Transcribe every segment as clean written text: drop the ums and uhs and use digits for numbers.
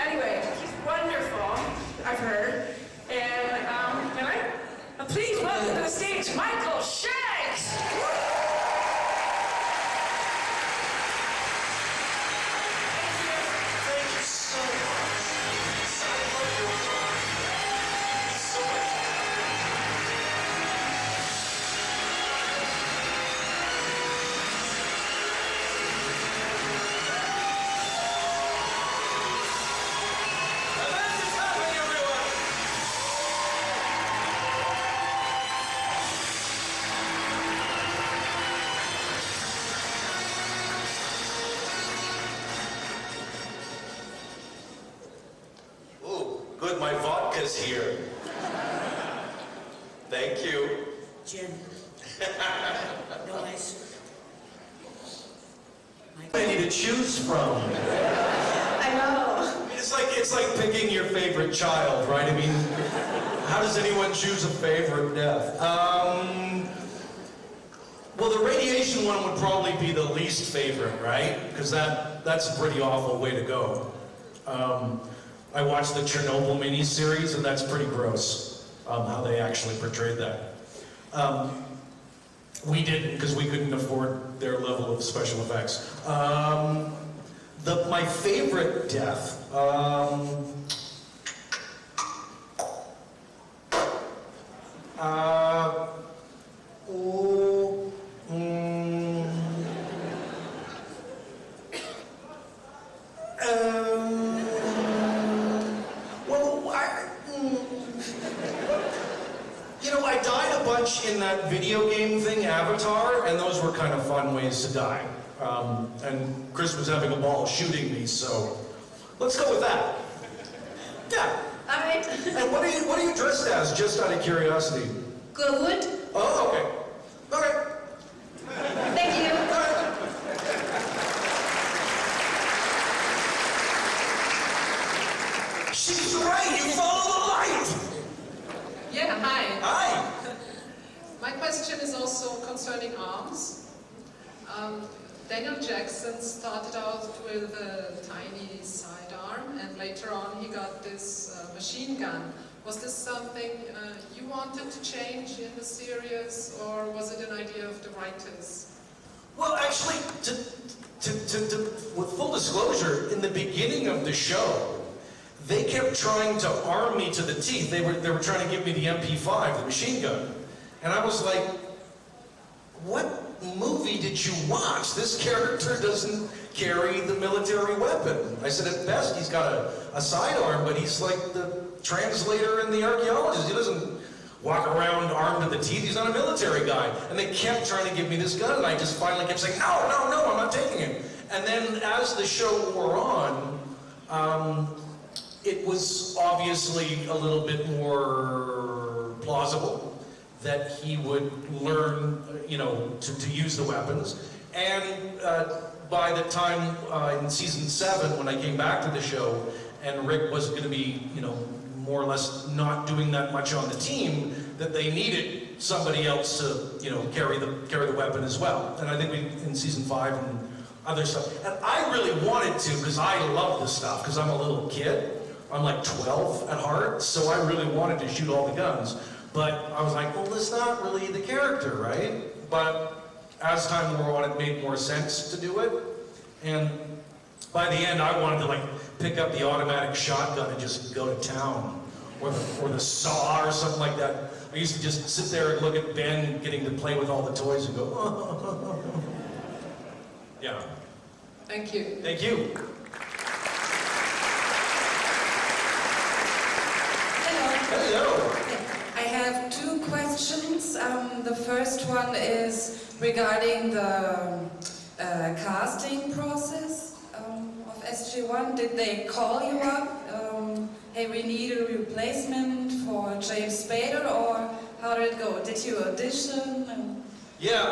Anyway, he's wonderful, I've heard. And please welcome to the stage, Michael Shanks! Thank you so much. I love your work. So much. Event is happening, everyone. Ooh, good, my vodka's here. Thank you. Jen. No ice. Many to choose from. I know. It's like picking your favorite child, right? I mean, how does anyone choose a favorite death? Well, the radiation one would probably be the least favorite, right? Because that's a pretty awful way to go. I watched the Chernobyl miniseries, and that's pretty gross, how they actually portrayed that. We didn't, because we couldn't afford their level of special effects. My favorite death, I died a bunch in that video game thing, Avatar, and those were kind of fun ways to die. And Chris was having a ball shooting me, so let's go with that. Yeah. All right. And what are you dressed as, just out of curiosity? Good. Oh, okay. Okay. Thank you. All right. She's right, you follow the light! Yeah, hi. Hi. My question is also concerning arms. Daniel Jackson started out with a tiny sidearm, and later on he got this machine gun. Was this something you wanted to change in the series, or was it an idea of the writers? Well, actually, with full disclosure, in the beginning of the show, they kept trying to arm me to the teeth. They were trying to give me the MP5, the machine gun. And I was like, what movie did you watch? This character doesn't carry the military weapon. I said, at best, he's got a sidearm, but he's like the translator and the archaeologist. He doesn't walk around armed to the teeth. He's not a military guy. And they kept trying to give me this gun, and I just finally kept saying, no, no, no, I'm not taking it. And then as the show wore on, it was obviously a little bit more plausible that he would learn, to use the weapons. And by the time in season 7, when I came back to the show, and Rick was going to be, more or less not doing that much on the team, that they needed somebody else to, carry the weapon as well. And I think in season 5 and other stuff. And I really wanted to, because I love this stuff, because I'm a little kid. I'm like 12 at heart, so I really wanted to shoot all the guns. But I was like, well, that's not really the character, right? But as time wore on, it made more sense to do it. And by the end, I wanted to pick up the automatic shotgun and just go to town, or the saw or something like that. I used to just sit there and look at Ben getting to play with all the toys and go, oh. Yeah. Thank you. Thank you. Hello. I have 2 questions. The first one is regarding the casting process of SG-1. Did they call you up? Hey, we need a replacement for James Spader, or how did it go? Did you audition? Yeah,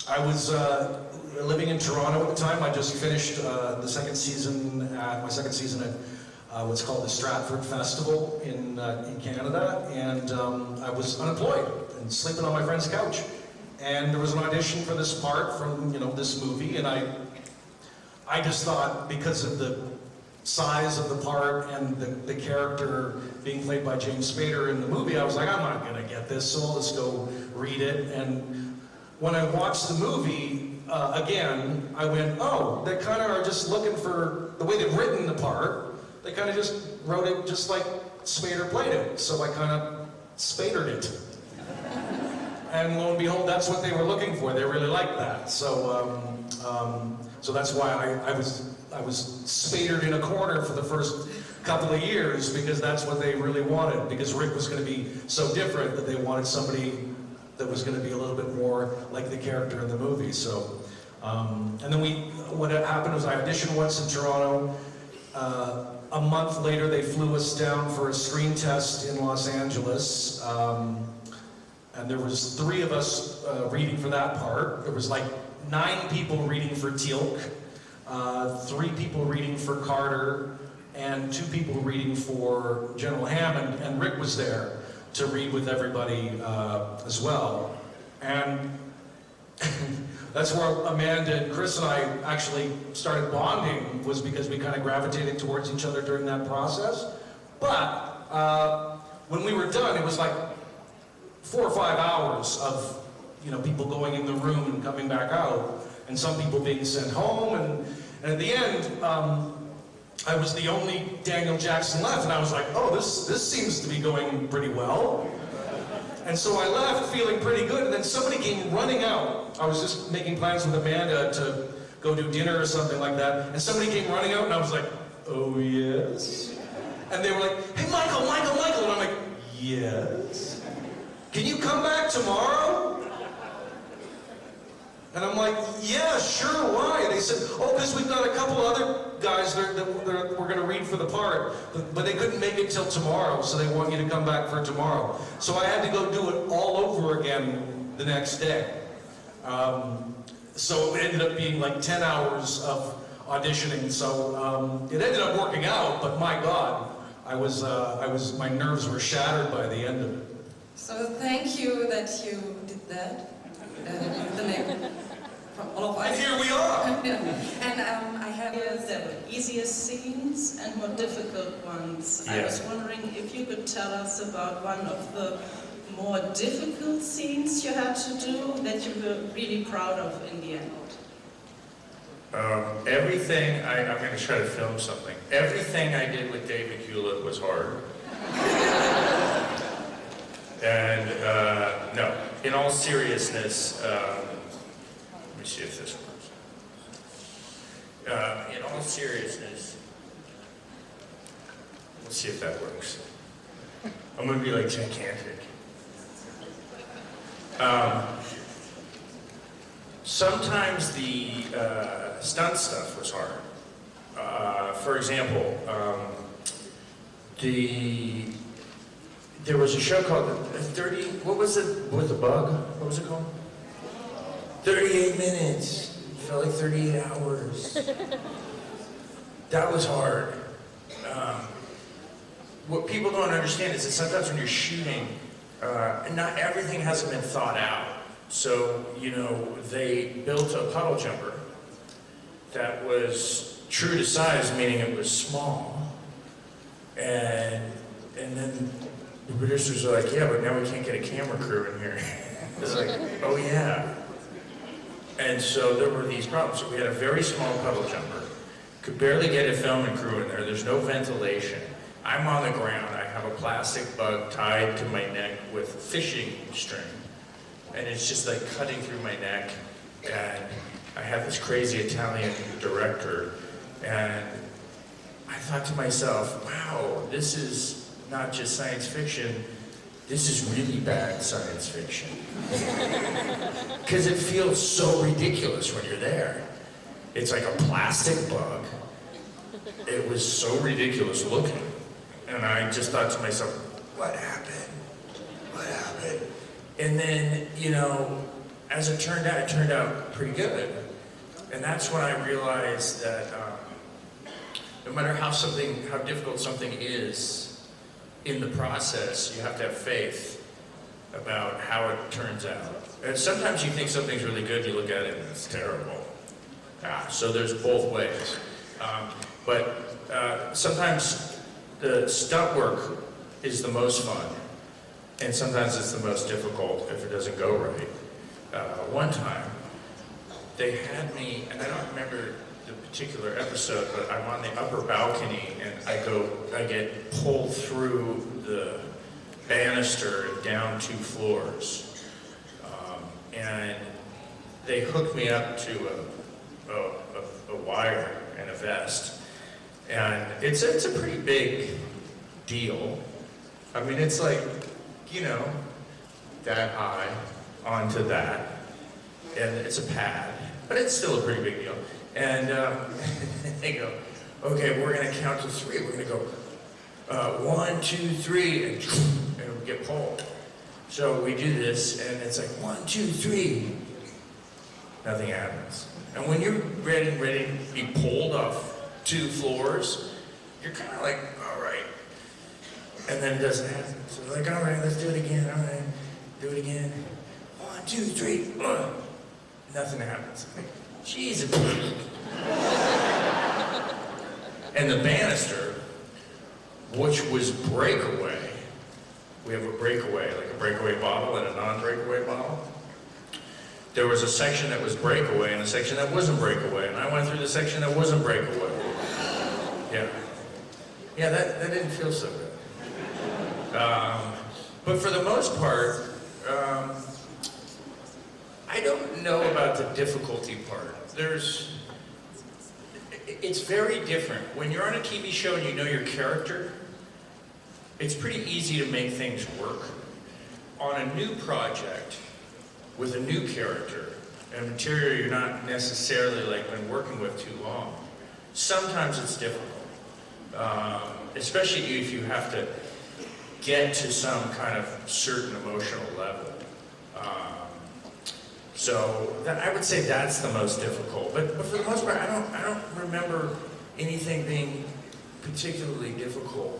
I was living in Toronto at the time. I just finished my second season at what's called the Stratford Festival in Canada, and I was unemployed and sleeping on my friend's couch. And there was an audition for this part from this movie, and I just thought, because of the size of the part and the character being played by James Spader in the movie, I was like, I'm not gonna get this, so I'll just go read it. And when I watched the movie again, I went, oh, they kind of are just looking for the way they've written the part. They kind of just wrote it just like Spader played it, so I kind of Spadered it. And lo and behold, that's what they were looking for. They really liked that. So, so that's why I was Spadered in a corner for the first couple of years, because that's what they really wanted. Because Rick was going to be so different that they wanted somebody that was going to be a little bit more like the character in the movie. So, and then what happened was I auditioned once in Toronto. A month later, they flew us down for a screen test in Los Angeles. And there was 3 of us reading for that part. There was like 9 people reading for Teal'c, 3 people reading for Carter, and 2 people reading for General Hammond, and Rick was there to read with everybody as well. And that's where Amanda and Chris and I actually started bonding, was because we kind of gravitated towards each other during that process. But when we were done, it was like 4 or 5 hours of, you know, people going in the room and coming back out, and some people being sent home, and at the end, I was the only Daniel Jackson left, and I was like, oh, this seems to be going pretty well. And so I left feeling pretty good, and then somebody came running out. I was just making plans with Amanda to go do dinner or something like that, and somebody came running out, and I was like, oh, yes? And they were like, hey, Michael, and I'm like, yes? Can you come back tomorrow? And I'm like, yeah, sure, why? They said, oh, because we've got a couple other guys that we're going to read for the part, but they couldn't make it till tomorrow, so they want you to come back for tomorrow. So I had to go do it all over again the next day. So it ended up being like 10 hours of auditioning, so it ended up working out, but my God, my nerves were shattered by the end of it. So thank you that you did that. The name from all of us. And here we are. And I have. There were easier scenes and more difficult ones. Yeah. I was wondering if you could tell us about one of the more difficult scenes you had to do that you were really proud of in the end. Everything, I'm going to try to film something. Everything I did with David Hewlett was hard. And no, in all seriousness, let me see if this works. In all seriousness, let's see if that works. I'm going to be like gigantic. Sometimes the stunt stuff was hard. For example, there was a show called 30, what was it, with the bug? What was it called? 38 minutes. It felt like 38 hours. That was hard. What people don't understand is that sometimes when you're shooting, not everything hasn't been thought out. So, you know, they built a puddle jumper that was true to size, meaning it was small. And then the producers are like, yeah, but now we can't get a camera crew in here. It's like, oh yeah. And so there were these problems. So we had a very small puddle jumper. Could barely get a film and crew in there. There's no ventilation. I'm on the ground. I have a plastic bug tied to my neck with fishing string. And it's just like cutting through my neck. And I have this crazy Italian director. And I thought to myself, wow, this is not just science fiction, this is really bad science fiction. Because it feels so ridiculous when you're there. It's like a plastic bug. It was so ridiculous looking. And I just thought to myself, what happened? What happened? And then, you know, as it turned out pretty good. And that's when I realized that no matter how difficult something is in the process, you have to have faith about how it turns out. And sometimes you think something's really good, you look at it and it's terrible. So there's both ways. But sometimes the stunt work is the most fun, and sometimes it's the most difficult if it doesn't go right. One time, they had me, and I don't remember the particular episode, but I'm on the upper balcony, and I get pulled through the banister down 2 floors, and they hooked me up to a wire and a vest, and it's a pretty big deal. I mean, it's like, you know, that high onto that, and it's a pad, but it's still a pretty big deal. And they go, okay, we're gonna count to 3. We're gonna go 1, 2, 3, and we get pulled. So we do this, and it's like 1, 2, 3. Nothing happens. And when you're ready to be pulled off 2 floors, you're kind of like, all right. And then it doesn't happen. So we're like, all right, let's do it again. All right, do it again. 1, 2, 3. Nothing happens. Like, Jesus. And the banister, which was breakaway, we have a breakaway, like a breakaway bottle and a non-breakaway bottle. There was a section that was breakaway and a section that wasn't breakaway, and I went through the section that wasn't breakaway. Yeah, that didn't feel so good. But for the most part, I don't know about the difficulty part. It's very different. When you're on a TV show and you know your character, it's pretty easy to make things work. On a new project, with a new character, and material you're not necessarily like been working with too long, sometimes it's difficult. Especially if you have to get to some kind of certain emotional level. So I would say that's the most difficult. But for the most part, I don't remember anything being particularly difficult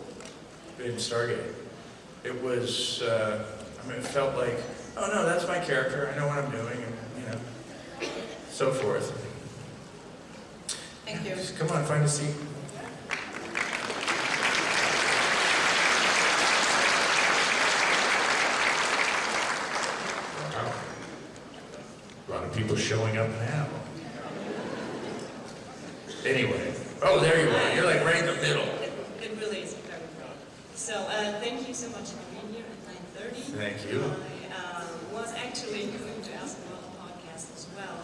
in Stargate. It was, it felt like, oh no, that's my character, I know what I'm doing, and so forth. Thank you. Come on, find a seat. Wow. A lot of people showing up now. Anyway, oh, there you are. You're like right in the middle. It really is very great. So thank you so much for being here at 9:30. Thank you. I was actually going to ask about the podcast as well,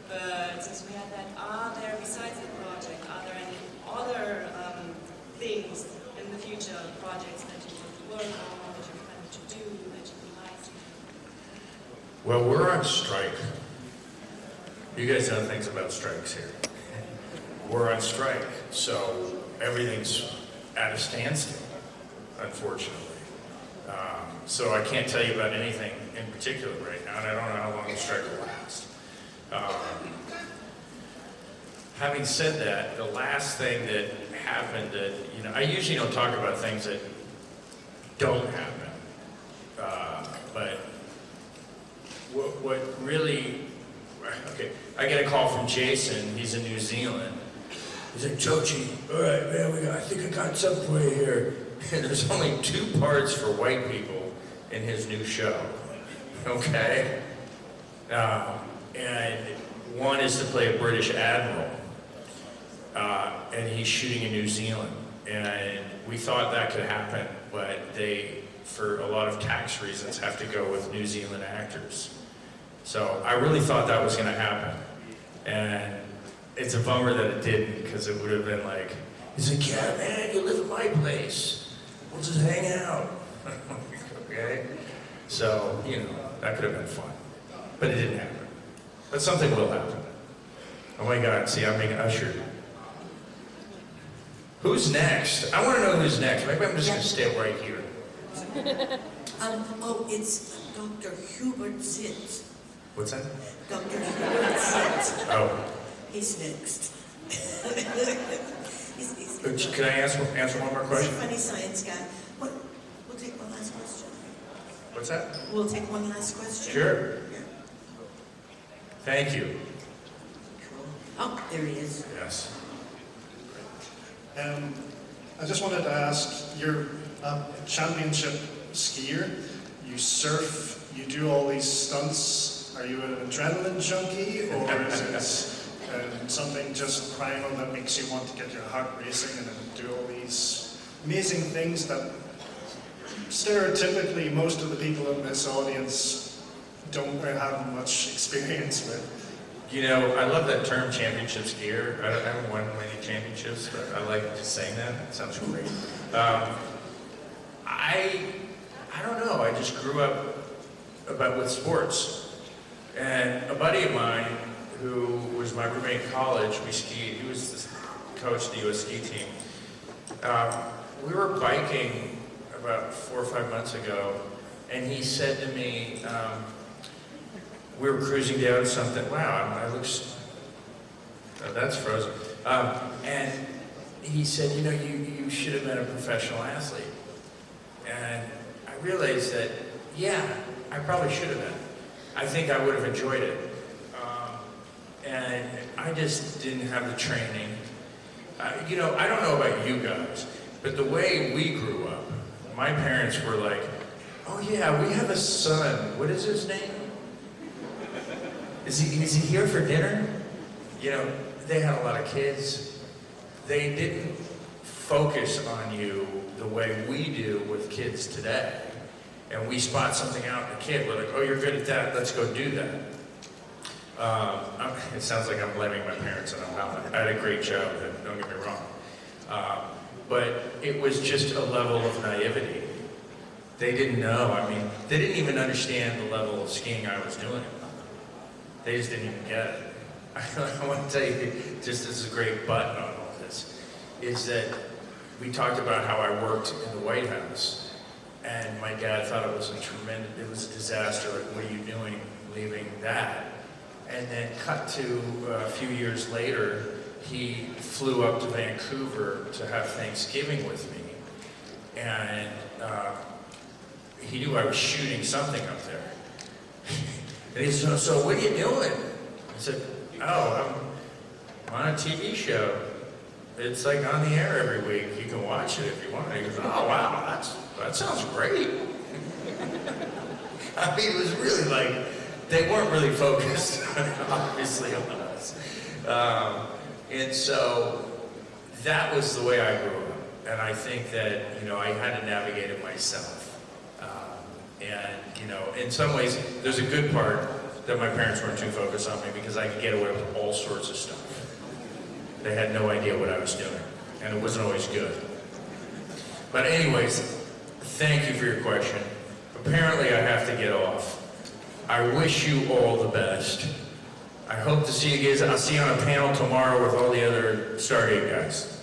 but since we had that, are there, besides the project, are there any other things in the future, projects that you want to work on, that you're planning to do, that you would like to do? Well, we're on strike. You guys know things about strikes here. We're on strike, so everything's at a standstill, unfortunately. So I can't tell you about anything in particular right now, and I don't know how long the strike will last. Having said that, the last thing that happened that, I usually don't talk about things that don't happen, but what really, okay, I get a call from Jason, he's in New Zealand. He's like, Joji, all right, man, I think I got something for you here. And there's only 2 parts for white people in his new show, okay? And one is to play a British admiral, and he's shooting in New Zealand. And we thought that could happen, but they, for a lot of tax reasons, have to go with New Zealand actors. So I really thought that was gonna happen. And it's a bummer that it didn't, because it would have been like, he's like, yeah, man, you live at my place. We'll just hang out. Okay? So, that could have been fun. But it didn't happen. But something will happen. Oh my God, see, I'm being ushered. Who's next? I want to know who's next. Maybe I'm just going to stay right here. It's Dr. Hubert Zitt. What's that? Dr. Hubert Zitt. Oh. He's next. Can I answer one more question? He's a funny science guy. We'll take one last question. What's that? We'll take one last question. Sure. Yeah. Thank you. Cool. Oh, there he is. Yes. I just wanted to ask, you're a championship skier, you surf, you do all these stunts. Are you an adrenaline junkie, or is it something just primal that makes you want to get your heart racing and then do all these amazing things that stereotypically most of the people in this audience don't have much experience with? You know, I love that term, championship skier. I haven't won many championships, but I like just saying that. It sounds great. I don't know. I just grew up with sports. And a buddy of mine who was my roommate in college, we skied. He was the coach of the U.S. ski team. We were biking about 4 or 5 months ago, and he said to me, we were cruising down something. Wow, I looks. That's frozen. And he said, you know, you should have been a professional athlete. And I realized that, yeah, I probably should have been. I think I would have enjoyed it. And I just didn't have the training. You know, I don't know about you guys, but the way we grew up, my parents were like, oh yeah, we have a son. What is his name? Is he here for dinner? You know, they had a lot of kids. They didn't focus on you the way we do with kids today. And we spot something out in a kid, we're like, oh, you're good at that, let's go do that. It sounds like I'm blaming my parents, and I had a great childhood, don't get me wrong. But it was just a level of naivety. They didn't know, I mean, they didn't even understand the level of skiing I was doing. They just didn't even get it. I want to tell you, just as a great button on all this, is that we talked about how I worked in the White House, and my dad thought it was it was a disaster, like, what are you doing leaving that? And then cut to a few years later, he flew up to Vancouver to have Thanksgiving with me, and he knew I was shooting something up there. And he said, so what are you doing? I said, oh, I'm on a TV show. It's like on the air every week. You can watch it if you want. He goes, oh wow, that sounds great. I mean, it was really like, they weren't really focused, obviously, on us. And so that was the way I grew up. And I think that, you know, I had to navigate it myself. And, you know, in some ways, there's a good part that my parents weren't too focused on me because I could get away with all sorts of stuff. They had no idea what I was doing, and it wasn't always good. But anyways, thank you for your question. Apparently, I have to get off. I wish you all the best. I hope to see you guys. I'll see you on a panel tomorrow with all the other Stargate guys.